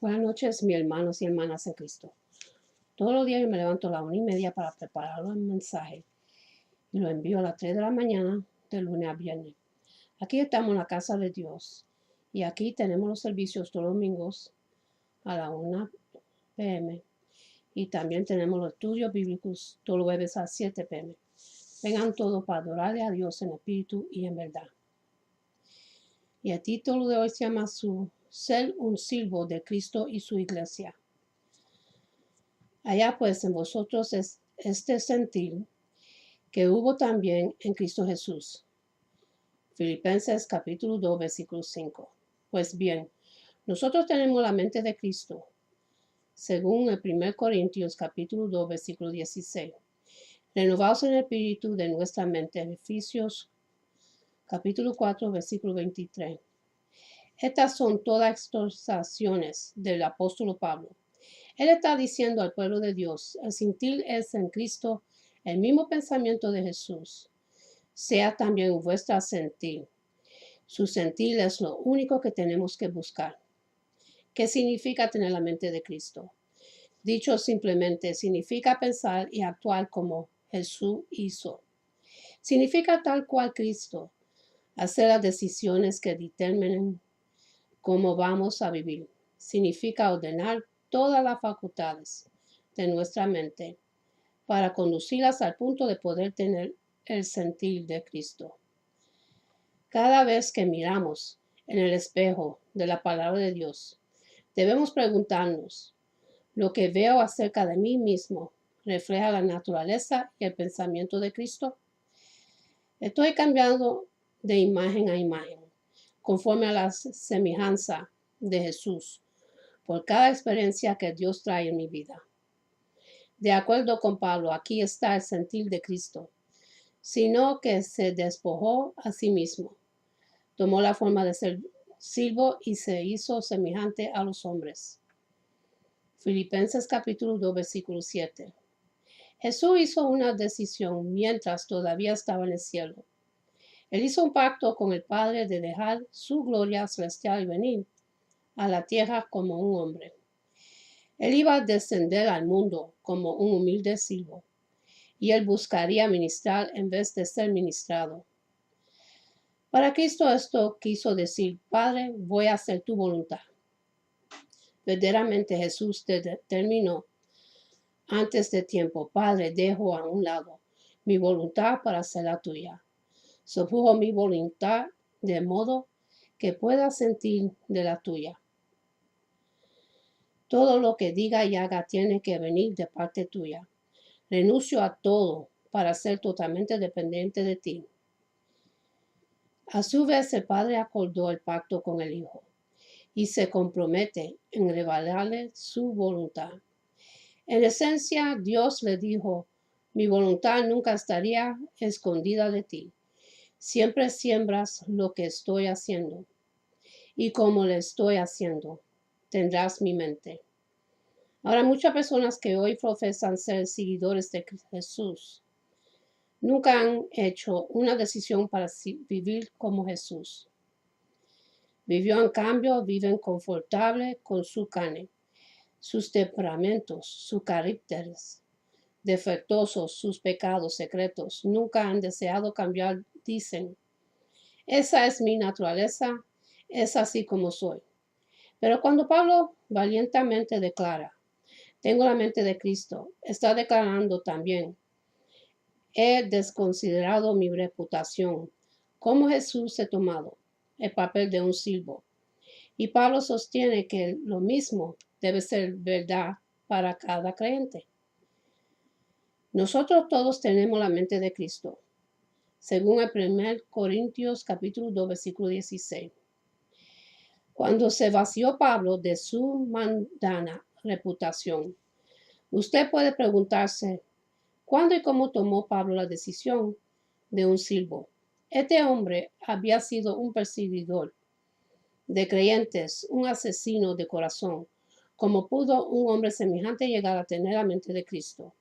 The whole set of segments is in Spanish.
Buenas noches, mis hermanos y hermanas en Cristo. Todos los días yo me levanto a las 1:30 para preparar un mensaje y lo envío a las 3 de la mañana de lunes a viernes. Aquí estamos en la casa de Dios y aquí tenemos los servicios todos los domingos a las 1 p.m. y también tenemos los estudios bíblicos todos los jueves a las 7 p.m. Vengan todos para adorarle a Dios en espíritu y en verdad. Y el título de hoy se llama Ser un siervo de Cristo y su iglesia. Allá pues en vosotros es este sentir que hubo también en Cristo Jesús. Filipenses capítulo 2, versículo 5. Pues bien, nosotros tenemos la mente de Cristo, según el 1 Corintios capítulo 2, versículo 16. Renovaos en el espíritu de nuestra mente, Efesios capítulo 4, versículo 23. Estas son todas exhortaciones del apóstol Pablo. Él está diciendo al pueblo de Dios, el sentir es en Cristo el mismo pensamiento de Jesús. Sea también vuestra sentir. Su sentir es lo único que tenemos que buscar. ¿Qué significa tener la mente de Cristo? Dicho simplemente, significa pensar y actuar como Jesús hizo. Significa tal cual Cristo, hacer las decisiones que determinen cómo vamos a vivir. Significa ordenar todas las facultades de nuestra mente para conducirlas al punto de poder tener el sentir de Cristo. Cada vez que miramos en el espejo de la palabra de Dios, debemos preguntarnos, ¿lo que veo acerca de mí mismo refleja la naturaleza y el pensamiento de Cristo? Estoy cambiando de imagen a imagen, conforme a la semejanza de Jesús, por cada experiencia que Dios trae en mi vida. De acuerdo con Pablo, aquí está el sentir de Cristo, sino que se despojó a sí mismo. Tomó la forma de ser siervo y se hizo semejante a los hombres. Filipenses capítulo 2, versículo 7. Jesús hizo una decisión mientras todavía estaba en el cielo. Él hizo un pacto con el Padre de dejar su gloria celestial y venir a la tierra como un hombre. Él iba a descender al mundo como un humilde siervo, y él buscaría ministrar en vez de ser ministrado. Para Cristo esto quiso decir, Padre, voy a hacer tu voluntad. Verdaderamente Jesús determinó antes de tiempo, Padre, dejo a un lado mi voluntad para hacer la tuya. Sopujo mi voluntad de modo que pueda sentir de la tuya. Todo lo que diga y haga tiene que venir de parte tuya. Renuncio a todo para ser totalmente dependiente de ti. A su vez, el Padre acordó el pacto con el Hijo y se compromete en revelarle su voluntad. En esencia, Dios le dijo, mi voluntad nunca estaría escondida de ti. Siempre siembras lo que estoy haciendo y como le estoy haciendo, tendrás mi mente. Ahora, muchas personas que hoy profesan ser seguidores de Jesús nunca han hecho una decisión para vivir como Jesús. Vivió en cambio, viven confortable con su carne, sus temperamentos, sus caracteres defectuosos, sus pecados secretos. Nunca han deseado cambiar, dicen. Esa es mi naturaleza, es así como soy. Pero cuando Pablo valientemente declara, tengo la mente de Cristo, está declarando también, he desconsiderado mi reputación, como Jesús ha tomado el papel de un siervo. Y Pablo sostiene que lo mismo debe ser verdad para cada creyente. Nosotros todos tenemos la mente de Cristo, según el 1 Corintios capítulo 2, versículo 16. Cuando se vació Pablo de su mundana reputación, usted puede preguntarse, ¿cuándo y cómo tomó Pablo la decisión de un siervo? Este hombre había sido un perseguidor de creyentes, un asesino de corazón. ¿Cómo pudo un hombre semejante llegar a tener la mente de Cristo?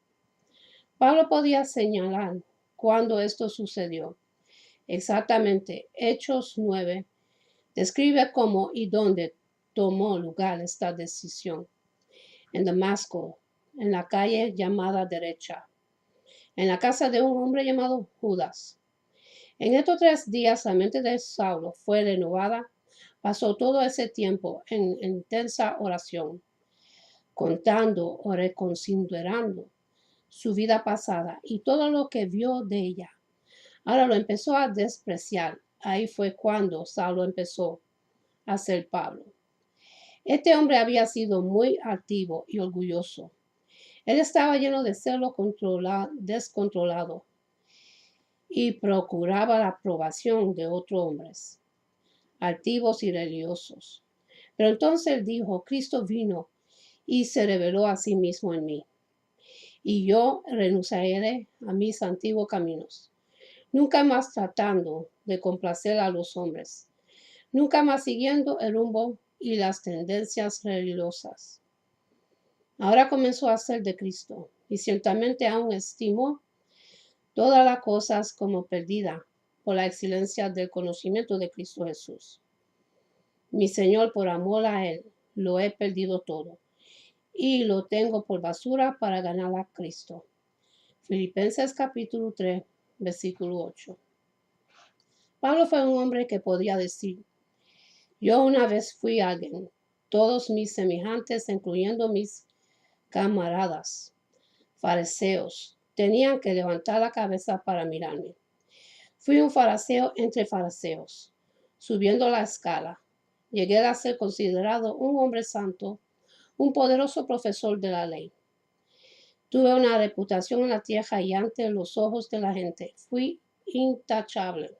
Pablo podía señalar cuándo esto sucedió. Exactamente, Hechos 9 describe cómo y dónde tomó lugar esta decisión en Damasco, en la calle llamada Derecha, en la casa de un hombre llamado Judas. En estos 3 días la mente de Saulo fue renovada. Pasó todo ese tiempo en intensa oración, contando o reconsiderando su vida pasada y todo lo que vio de ella. Ahora lo empezó a despreciar. Ahí fue cuando Saulo empezó a ser Pablo. Este hombre había sido muy altivo y orgulloso. Él estaba lleno de celo descontrolado y procuraba la aprobación de otros hombres, altivos y religiosos. Pero entonces él dijo, Cristo vino y se reveló a sí mismo en mí, y yo renunciaré a mis antiguos caminos, nunca más tratando de complacer a los hombres, nunca más siguiendo el rumbo y las tendencias religiosas. Ahora comenzó a ser de Cristo, y ciertamente aún estimó todas las cosas como perdidas por la excelencia del conocimiento de Cristo Jesús. Mi Señor, por amor a Él, lo he perdido todo, y lo tengo por basura para ganar a Cristo. Filipenses capítulo 3, versículo 8. Pablo fue un hombre que podía decir, yo una vez fui alguien, todos mis semejantes, incluyendo mis camaradas, fariseos, tenían que levantar la cabeza para mirarme. Fui un fariseo entre fariseos, subiendo la escala. Llegué a ser considerado un hombre santo, un poderoso profesor de la ley. Tuve una reputación en la tierra y ante los ojos de la gente. Fui intachable.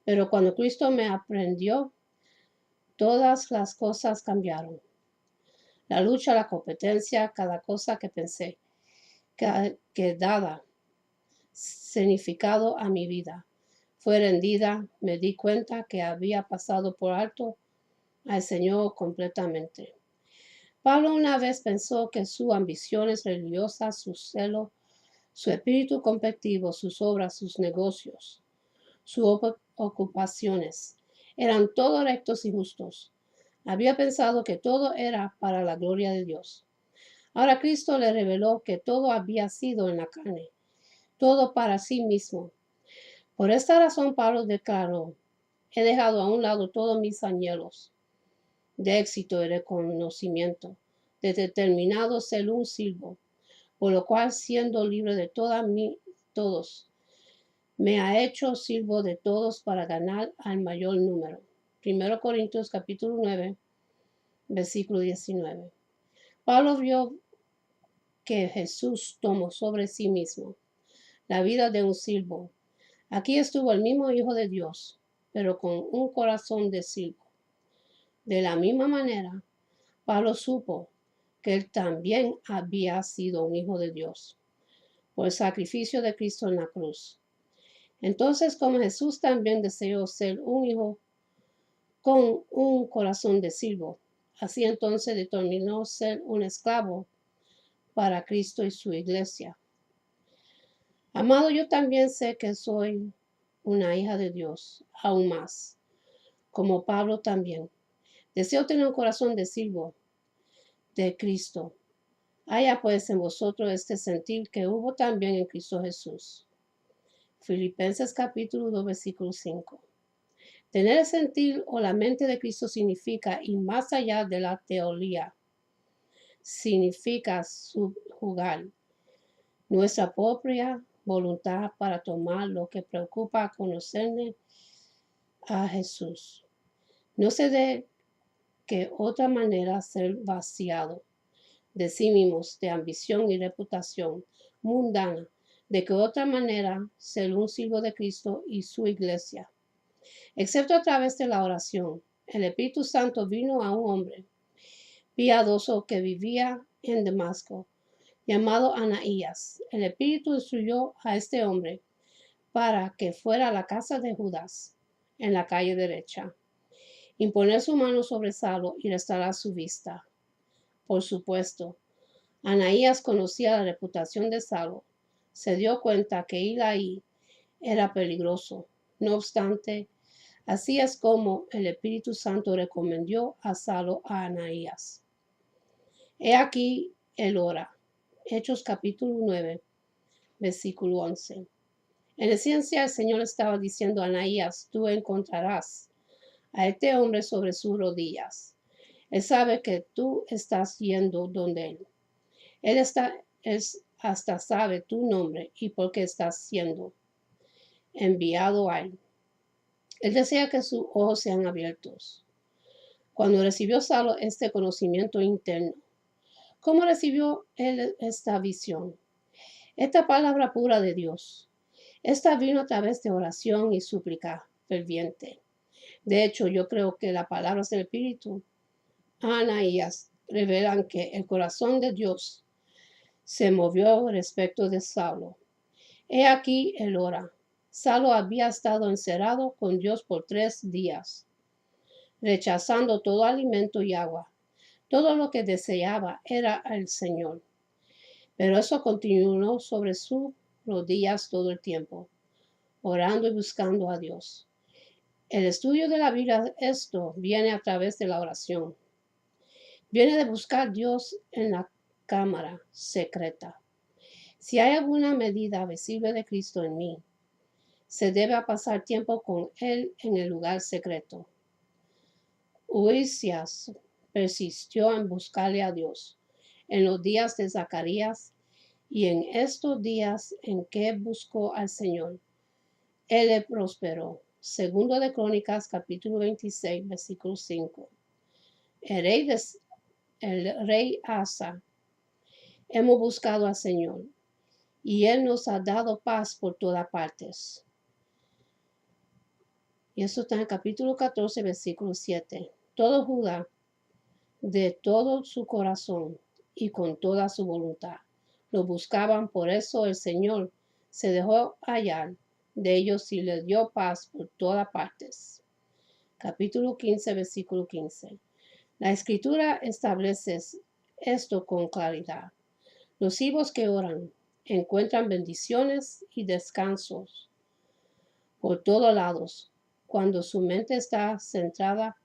Pero cuando Cristo me aprendió, todas las cosas cambiaron. La lucha, la competencia, cada cosa que pensé que daba significado a mi vida fue rendida. Me di cuenta que había pasado por alto al Señor completamente. Pablo una vez pensó que sus ambiciones religiosas, su celo, su espíritu competitivo, sus obras, sus negocios, sus ocupaciones, eran todos rectos y justos. Había pensado que todo era para la gloria de Dios. Ahora Cristo le reveló que todo había sido en la carne, todo para sí mismo. Por esta razón Pablo declaró, he dejado a un lado todos mis anhelos de éxito y reconocimiento, de determinado ser un siervo, por lo cual siendo libre de todos, me ha hecho siervo de todos para ganar al mayor número. 1 Corintios capítulo 9, versículo 19. Pablo vio que Jesús tomó sobre sí mismo la vida de un siervo. Aquí estuvo el mismo Hijo de Dios, pero con un corazón de siervo. De la misma manera, Pablo supo que él también había sido un hijo de Dios por el sacrificio de Cristo en la cruz. Entonces, como Jesús también deseó ser un hijo con un corazón de siervo, así entonces determinó ser un esclavo para Cristo y su iglesia. Amado, yo también sé que soy una hija de Dios, aún más, como Pablo también. Deseo tener un corazón de siervo de Cristo. Haya pues en vosotros este sentir que hubo también en Cristo Jesús. Filipenses capítulo 2, versículo 5. Tener el sentir o la mente de Cristo significa ir más allá de la teoría. Significa subjugar nuestra propia voluntad para tomar lo que preocupa a conocerle a Jesús. No sé de qué otra manera ser vaciado de sí mismos, de ambición y reputación mundana, de qué otra manera ser un siervo de Cristo y su iglesia. Excepto a través de la oración, el Espíritu Santo vino a un hombre piadoso que vivía en Damasco, llamado Ananías. El Espíritu instruyó a este hombre para que fuera a la casa de Judas, en la calle derecha, imponer su mano sobre Saulo y restaurar su vista. Por supuesto, Ananías conocía la reputación de Saulo. Se dio cuenta que ir ahí era peligroso. No obstante, Así es como el Espíritu Santo recomendó a Saulo a Ananías. He aquí el hora. Hechos capítulo 9, versículo 11. En esencia, el Señor estaba diciendo a Ananías, tú encontrarás a este hombre sobre sus rodillas. Él sabe que tú estás yendo donde él. Él hasta sabe tu nombre y por qué estás siendo enviado a él. Él desea que sus ojos sean abiertos. Cuando recibió Saulo este conocimiento interno, ¿cómo recibió él esta visión? Esta palabra pura de Dios. Esta vino a través de oración y súplica ferviente. De hecho, yo creo que las palabras del Espíritu, Ananías, revelan que el corazón de Dios se movió respecto de Saulo. He aquí el hora. Saulo había estado encerrado con Dios por 3 días, rechazando todo alimento y agua. Todo lo que deseaba era el Señor. Pero eso continuó sobre sus rodillas todo el tiempo, orando y buscando a Dios. El estudio de la Biblia, esto viene a través de la oración. Viene de buscar a Dios en la cámara secreta. Si hay alguna medida visible de Cristo en mí, se debe a pasar tiempo con Él en el lugar secreto. Uzias persistió en buscarle a Dios en los días de Zacarías y en estos días en que buscó al Señor, Él le prosperó. Segundo de Crónicas, capítulo 26, versículo 5. El rey Asa, hemos buscado al Señor y Él nos ha dado paz por todas partes. Y eso está en el capítulo 14, versículo 7. Todo Judá, de todo su corazón y con toda su voluntad, lo buscaban. Por eso el Señor se dejó hallar de ellos y les dio paz por todas partes. Capítulo 15, versículo 15. La Escritura establece esto con claridad. Los hijos que oran encuentran bendiciones y descansos por todos lados cuando su mente está centrada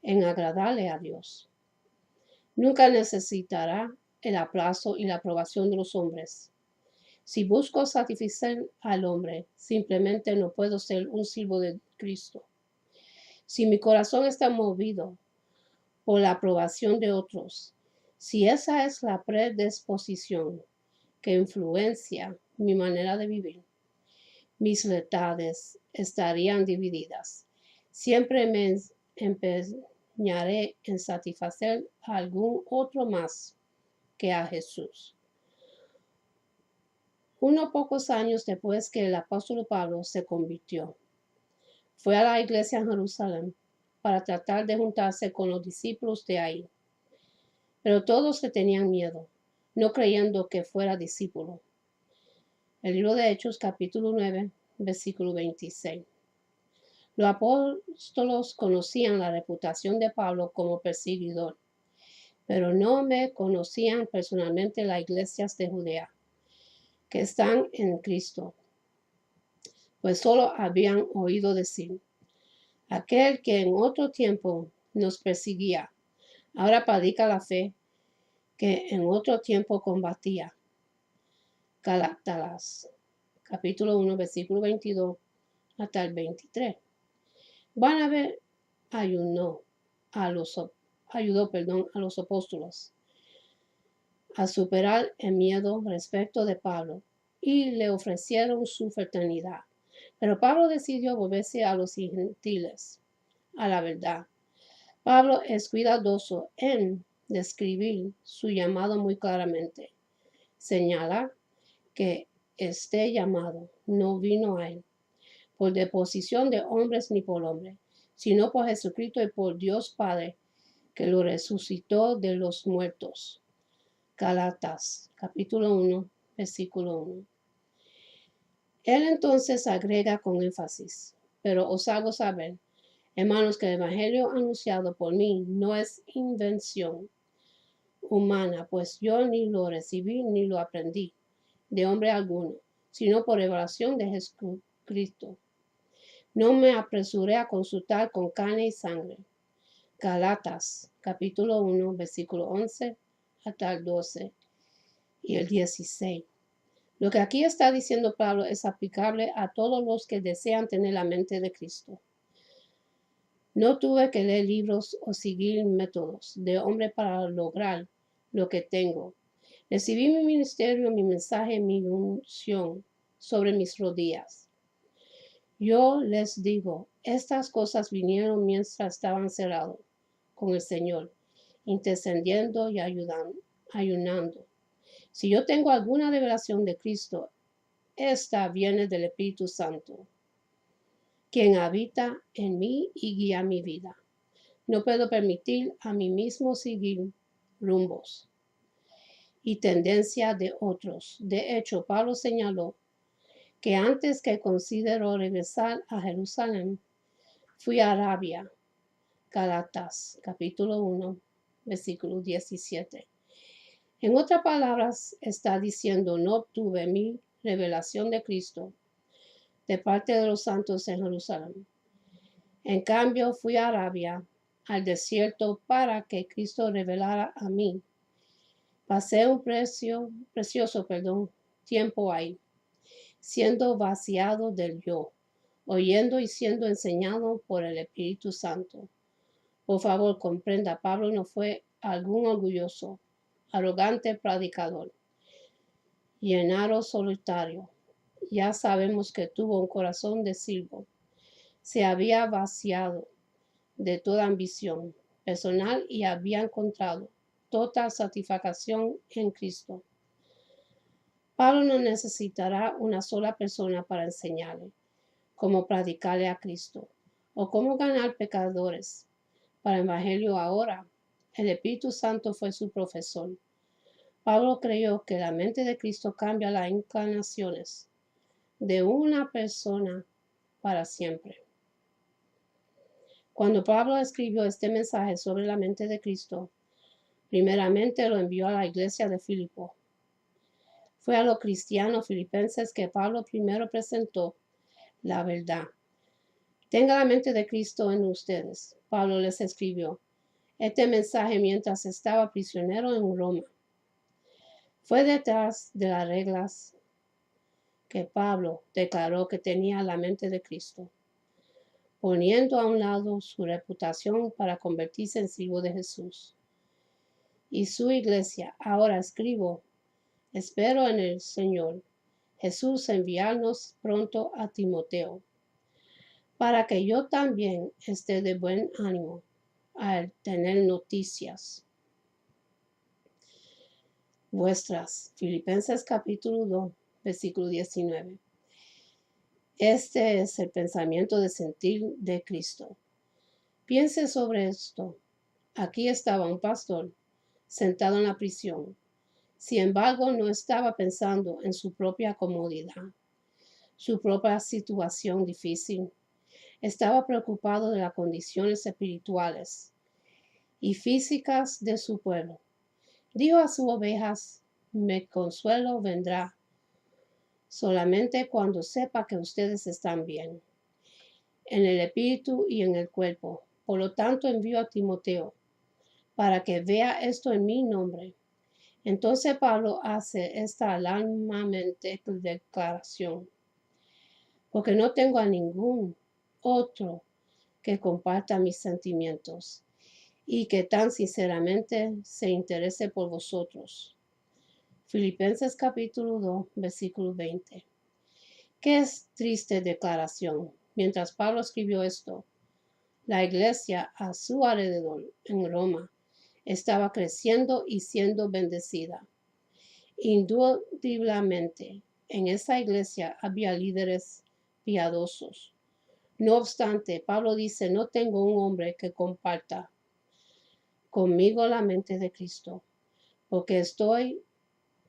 en agradarle a Dios. Nunca necesitará el aplauso y la aprobación de los hombres. Si busco satisfacer al hombre, simplemente no puedo ser un siervo de Cristo. Si mi corazón está movido por la aprobación de otros, si esa es la predisposición que influencia mi manera de vivir, mis lealtades estarían divididas. Siempre me empeñaré en satisfacer a algún otro más que a Jesús. Unos pocos años después que el apóstol Pablo se convirtió, fue a la iglesia en Jerusalén para tratar de juntarse con los discípulos de ahí. Pero todos le tenían miedo, no creyendo que fuera discípulo. El libro de Hechos, capítulo 9, versículo 26. Los apóstolos conocían la reputación de Pablo como perseguidor, pero no me conocían personalmente las iglesias de Judea, que están en Cristo, pues solo habían oído decir, aquel que en otro tiempo nos perseguía, ahora predica la fe que en otro tiempo combatía. Gálatas, capítulo 1, versículo 22 hasta el 23. Bernabé ayudó a los apóstoles a superar el miedo respecto de Pablo y le ofrecieron su fraternidad. Pero Pablo decidió volverse a los gentiles, a la verdad. Pablo es cuidadoso en describir su llamado muy claramente. Señala que este llamado no vino a él por deposición de hombres ni por hombre, sino por Jesucristo y por Dios Padre, que lo resucitó de los muertos. Gálatas, capítulo 1, versículo 1. Él entonces agrega con énfasis, pero os hago saber, hermanos, que el evangelio anunciado por mí no es invención humana, pues yo ni lo recibí ni lo aprendí de hombre alguno, sino por revelación de Jesucristo. No me apresuré a consultar con carne y sangre. Galatas, capítulo 1, versículo 11 hasta el 12 y el 16. Lo que aquí está diciendo Pablo es aplicable a todos los que desean tener la mente de Cristo. No tuve que leer libros o seguir métodos de hombre para lograr lo que tengo. Recibí mi ministerio, mi mensaje, mi unción sobre mis rodillas. Yo les digo, estas cosas vinieron mientras estaban encerrados con el Señor, intercediendo y ayunando. Si yo tengo alguna revelación de Cristo, esta viene del Espíritu Santo, quien habita en mí y guía mi vida. No puedo permitir a mí mismo seguir rumbos y tendencias de otros. De hecho, Pablo señaló que antes que consideró regresar a Jerusalén, fui a Arabia. Galatas, capítulo 1, versículo 17. En otras palabras, está diciendo, no obtuve mi revelación de Cristo de parte de los santos en Jerusalén. En cambio, fui a Arabia, al desierto, para que Cristo revelara a mí. Pasé un precioso tiempo ahí, siendo vaciado del yo, oyendo y siendo enseñado por el Espíritu Santo. Por favor, comprenda, Pablo no fue algún orgulloso, arrogante predicador, llenaro solitario. Ya sabemos que tuvo un corazón de siervo. Se había vaciado de toda ambición personal y había encontrado total satisfacción en Cristo. Pablo no necesitará una sola persona para enseñarle cómo predicarle a Cristo o cómo ganar pecadores para el Evangelio ahora. El Espíritu Santo fue su profesor. Pablo creyó que la mente de Cristo cambia las inclinaciones de una persona para siempre. Cuando Pablo escribió este mensaje sobre la mente de Cristo, primeramente lo envió a la iglesia de Filipo. Fue a los cristianos filipenses que Pablo primero presentó la verdad. Tenga la mente de Cristo en ustedes. Pablo les escribió este mensaje mientras estaba prisionero en Roma. Fue detrás de las reglas que Pablo declaró que tenía la mente de Cristo, poniendo a un lado su reputación para convertirse en siervo de Jesús y su iglesia. Ahora escribo, espero en el Señor Jesús enviarnos pronto a Timoteo, para que yo también esté de buen ánimo al tener noticias vuestras. Filipenses capítulo 2, versículo 19. Este es el pensamiento de sentir de Cristo. Piense sobre esto. Aquí estaba un pastor sentado en la prisión. Sin embargo, no estaba pensando en su propia comodidad, su propia situación difícil. Estaba preocupado de las condiciones espirituales y físicas de su pueblo. Dijo a sus ovejas, mi consuelo vendrá solamente cuando sepa que ustedes están bien, en el espíritu y en el cuerpo. Por lo tanto, envío a Timoteo para que vea esto en mi nombre. Entonces Pablo hace esta alarmante declaración, porque no tengo a ningún otro que comparta mis sentimientos y que tan sinceramente se interese por vosotros. Filipenses capítulo 2, versículo 20. Qué triste declaración. Mientras Pablo escribió esto, la iglesia a su alrededor en Roma estaba creciendo y siendo bendecida. Indudablemente, en esa iglesia había líderes piadosos. No obstante, Pablo dice, no tengo un hombre que comparta conmigo la mente de Cristo, porque esto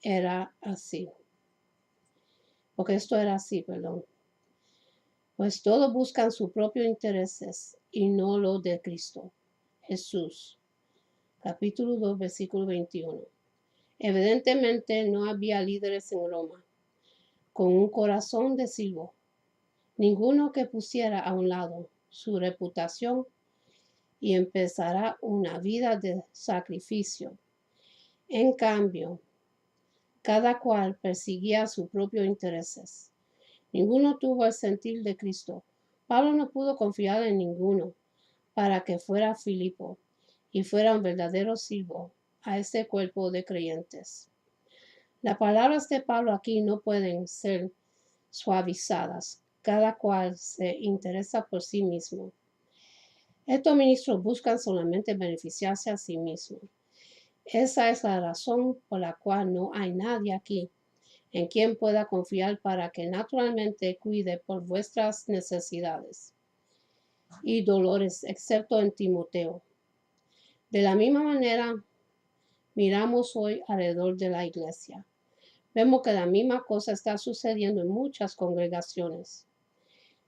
era así. Pues todos buscan sus propios intereses y no los de Cristo. Jesús, capítulo 2, versículo 21. Evidentemente no había líderes en Roma con un corazón de siervo, ninguno que pusiera a un lado su reputación y empezara una vida de sacrificio. En cambio, cada cual perseguía sus propios intereses. Ninguno tuvo el sentir de Cristo. Pablo no pudo confiar en ninguno para que fuera Filipo y fuera un verdadero siervo a este cuerpo de creyentes. Las palabras de Pablo aquí no pueden ser suavizadas. Cada cual se interesa por sí mismo. Estos ministros buscan solamente beneficiarse a sí mismos. Esa es la razón por la cual no hay nadie aquí en quien pueda confiar para que naturalmente cuide por vuestras necesidades y dolores, excepto en Timoteo. De la misma manera, miramos hoy alrededor de la iglesia. Vemos que la misma cosa está sucediendo en muchas congregaciones.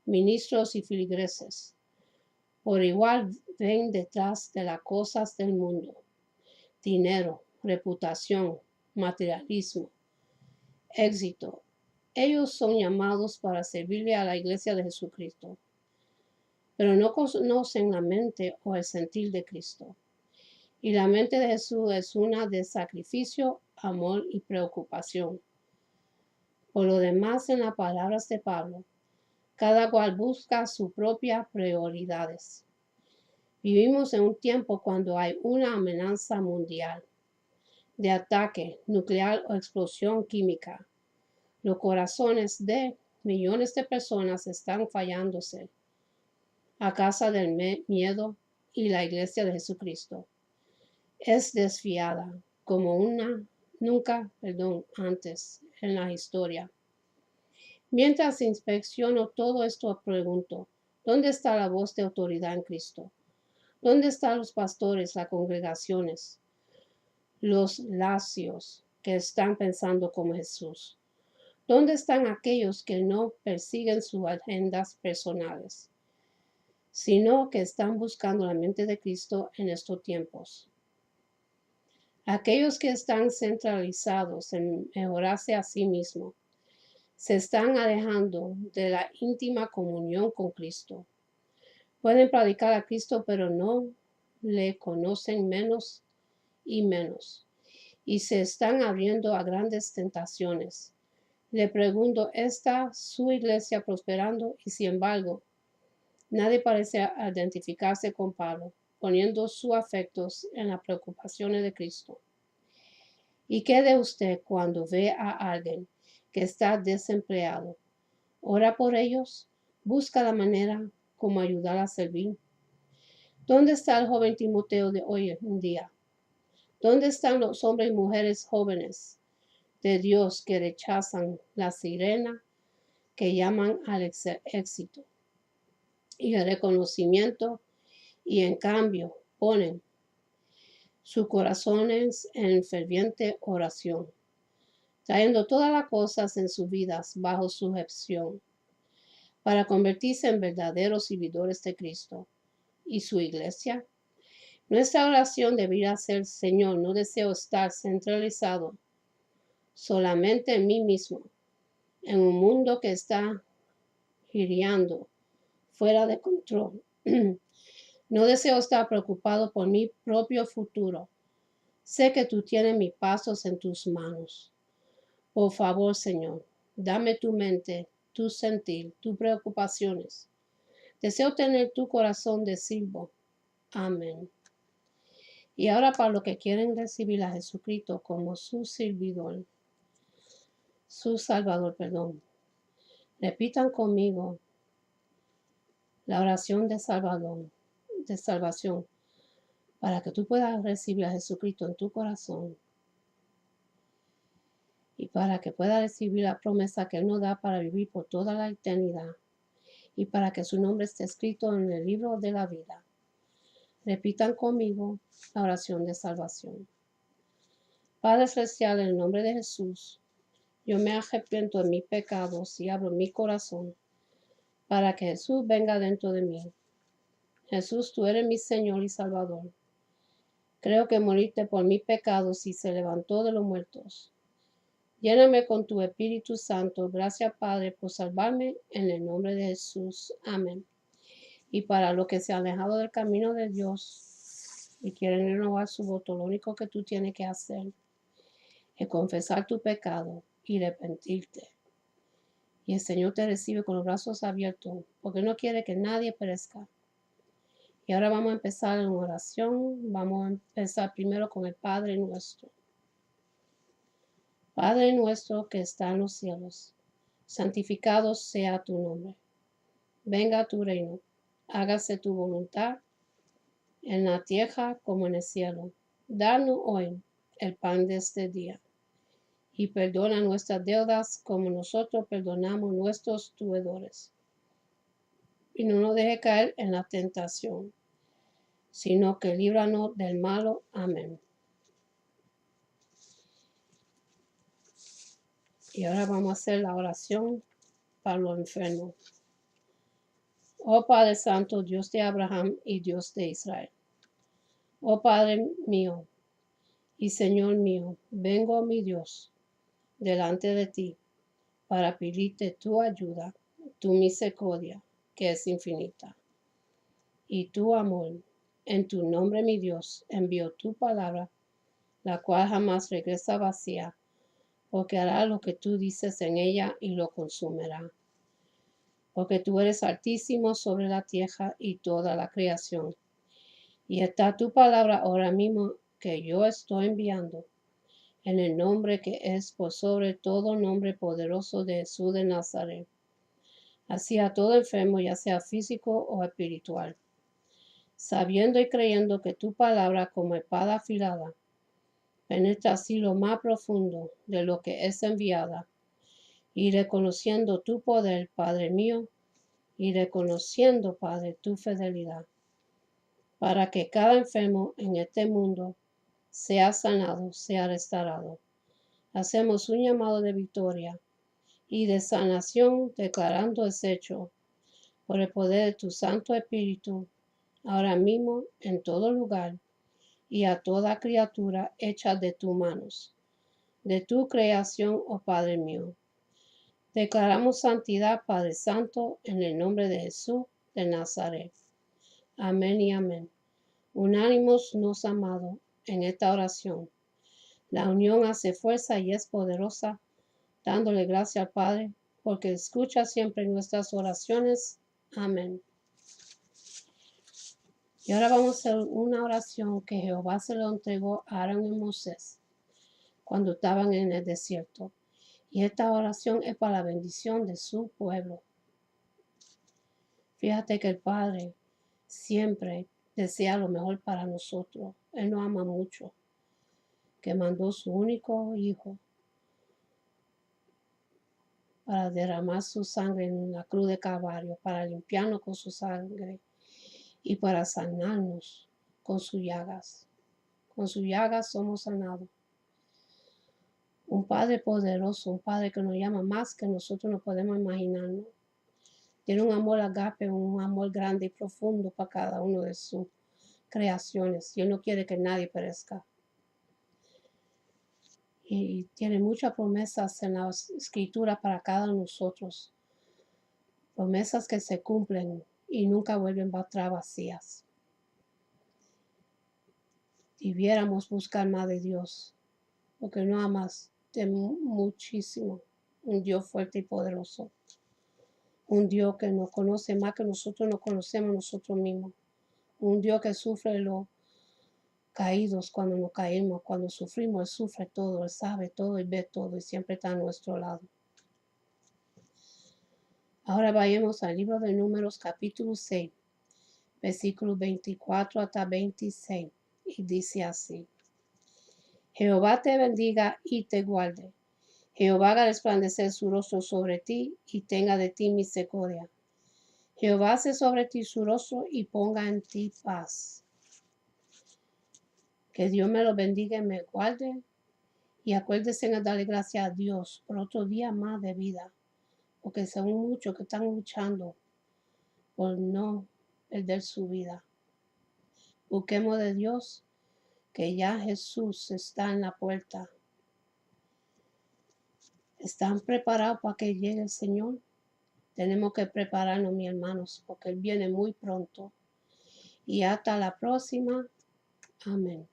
Ministros y feligreses por igual ven detrás de las cosas del mundo: dinero, reputación, materialismo, éxito. Ellos son llamados para servirle a la iglesia de Jesucristo, pero no conocen la mente o el sentir de Cristo. Y la mente de Jesús es una de sacrificio, amor y preocupación. Por lo demás, en las palabras de Pablo, cada cual busca sus propias prioridades. Vivimos en un tiempo cuando hay una amenaza mundial de ataque nuclear o explosión química. Los corazones de millones de personas están fallándose a causa del miedo, y la iglesia de Jesucristo es desfiada como nunca antes en la historia. Mientras inspecciono todo esto, pregunto: ¿dónde está la voz de autoridad en Cristo? ¿Dónde están los pastores, las congregaciones, los lacios que están pensando como Jesús? ¿Dónde están aquellos que no persiguen sus agendas personales, sino que están buscando la mente de Cristo en estos tiempos? Aquellos que están centralizados en mejorarse a sí mismos se están alejando de la íntima comunión con Cristo. Pueden predicar a Cristo, pero no le conocen menos y menos, y se están abriendo a grandes tentaciones. Le pregunto: ¿está su iglesia prosperando? Y sin embargo, nadie parece identificarse con Pablo, poniendo sus afectos en las preocupaciones de Cristo. ¿Y qué de usted cuando ve a alguien que está desempleado? ¿Ora por ellos? ¿Busca la manera como ayudar a servir? ¿Dónde está el joven Timoteo de hoy en día? ¿Dónde están los hombres y mujeres jóvenes de Dios que rechazan la sirena que llaman al éxito y el reconocimiento, y en cambio ponen sus corazones en ferviente oración, trayendo todas las cosas en sus vidas bajo sujeción, para convertirse en verdaderos servidores de Cristo y su iglesia? Nuestra oración debería ser: Señor, no deseo estar centralizado solamente en mí mismo, en un mundo que está girando fuera de control. No deseo estar preocupado por mi propio futuro. Sé que tú tienes mis pasos en tus manos. Por favor, Señor, dame tu mente, tu sentir, tus preocupaciones. Deseo tener tu corazón de siervo. Amén. Y ahora, para los que quieren recibir a Jesucristo como su servidor, su Salvador, repitan conmigo la oración de salvación, para que tú puedas recibir a Jesucristo en tu corazón y para que puedas recibir la promesa que Él nos da para vivir por toda la eternidad, y para que su nombre esté escrito en el libro de la vida. Repitan conmigo la oración de salvación. Padre celestial, en el nombre de Jesús, yo me arrepiento de mis pecados y abro mi corazón para que Jesús venga dentro de mí. Jesús, tú eres mi Señor y Salvador. Creo que moriste por mis pecados y se levantó de los muertos. Lléname con tu Espíritu Santo. Gracias, Padre, por salvarme en el nombre de Jesús. Amén. Y para los que se han alejado del camino de Dios y quieren renovar su voto, lo único que tú tienes que hacer es confesar tu pecado y arrepentirte. Y el Señor te recibe con los brazos abiertos, porque no quiere que nadie perezca. Y ahora vamos a empezar en oración. Vamos a empezar primero con el Padre nuestro. Padre nuestro que está en los cielos, santificado sea tu nombre. Venga tu reino. Hágase tu voluntad en la tierra como en el cielo. Danos hoy el pan de este día. Y perdona nuestras deudas como nosotros perdonamos nuestros deudores. Y no nos deje caer en la tentación, sino que líbranos del malo. Amén. Y ahora vamos a hacer la oración para los enfermos. Oh Padre Santo, Dios de Abraham y Dios de Israel. Oh Padre mío y Señor mío, vengo, mi Dios, delante de ti para pedirte tu ayuda, tu misericordia, que es infinita, y tu amor. En tu nombre, mi Dios, envío tu palabra, la cual jamás regresa vacía, porque hará lo que tú dices en ella y lo consumirá. Porque tú eres altísimo sobre la tierra y toda la creación. Y está tu palabra ahora mismo que yo estoy enviando, en el nombre que es por sobre todo nombre poderoso de Jesús de Nazaret. Así a todo enfermo, ya sea físico o espiritual, sabiendo y creyendo que tu palabra como espada afilada penetra así lo más profundo de lo que es enviada, y reconociendo tu poder, Padre mío, y reconociendo, Padre, tu fidelidad, para que cada enfermo en este mundo sea sanado, sea restaurado. Hacemos un llamado de victoria y de sanación, declarando ese hecho por el poder de tu Santo Espíritu, ahora mismo en todo lugar, y a toda criatura hecha de tus manos, de tu creación, oh Padre mío. Declaramos santidad, Padre Santo, en el nombre de Jesús de Nazaret. Amén y amén. Unánimos nos amados en esta oración. La unión hace fuerza y es poderosa, dándole gracias al Padre, porque escucha siempre nuestras oraciones. Amén. Y ahora vamos a hacer una oración que Jehová se lo entregó a Aarón y Moisés cuando estaban en el desierto. Y esta oración es para la bendición de su pueblo. Fíjate que el Padre siempre desea lo mejor para nosotros. Él nos ama mucho, que mandó su único hijo para derramar su sangre en la cruz de Calvario, para limpiarnos con su sangre y para sanarnos con sus llagas. Con sus llagas somos sanados. Un Padre poderoso, un Padre que nos llama más que nosotros no podemos imaginarnos. Tiene un amor agape, un amor grande y profundo para cada uno de sus creaciones. Y Él no quiere que nadie perezca. Y tiene muchas promesas en la escritura para cada uno de nosotros. Promesas que se cumplen y nunca vuelven para atrás vacías. Debiéramos buscar más de Dios, porque no amas de muchísimo. Un Dios fuerte y poderoso. Un Dios que nos conoce más que nosotros nos conocemos nosotros mismos. Un Dios que sufre los caídos cuando nos caemos, cuando sufrimos, Él sufre todo, Él sabe todo y ve todo y siempre está a nuestro lado. Ahora vayamos al libro de Números capítulo 6, versículos 24 hasta 26. Y dice así: Jehová te bendiga y te guarde. Jehová haga resplandecer su rostro sobre ti y tenga de ti misericordia. Jehová hace sobre ti su rostro y ponga en ti paz. Que Dios me lo bendiga y me guarde. Y acuérdese en darle gracias a Dios por otro día más de vida. Porque son muchos que están luchando por no perder su vida. Busquemos de Dios, que ya Jesús está en la puerta. ¿Están preparados para que llegue el Señor? Tenemos que prepararnos, mis hermanos, porque Él viene muy pronto. Y hasta la próxima. Amén.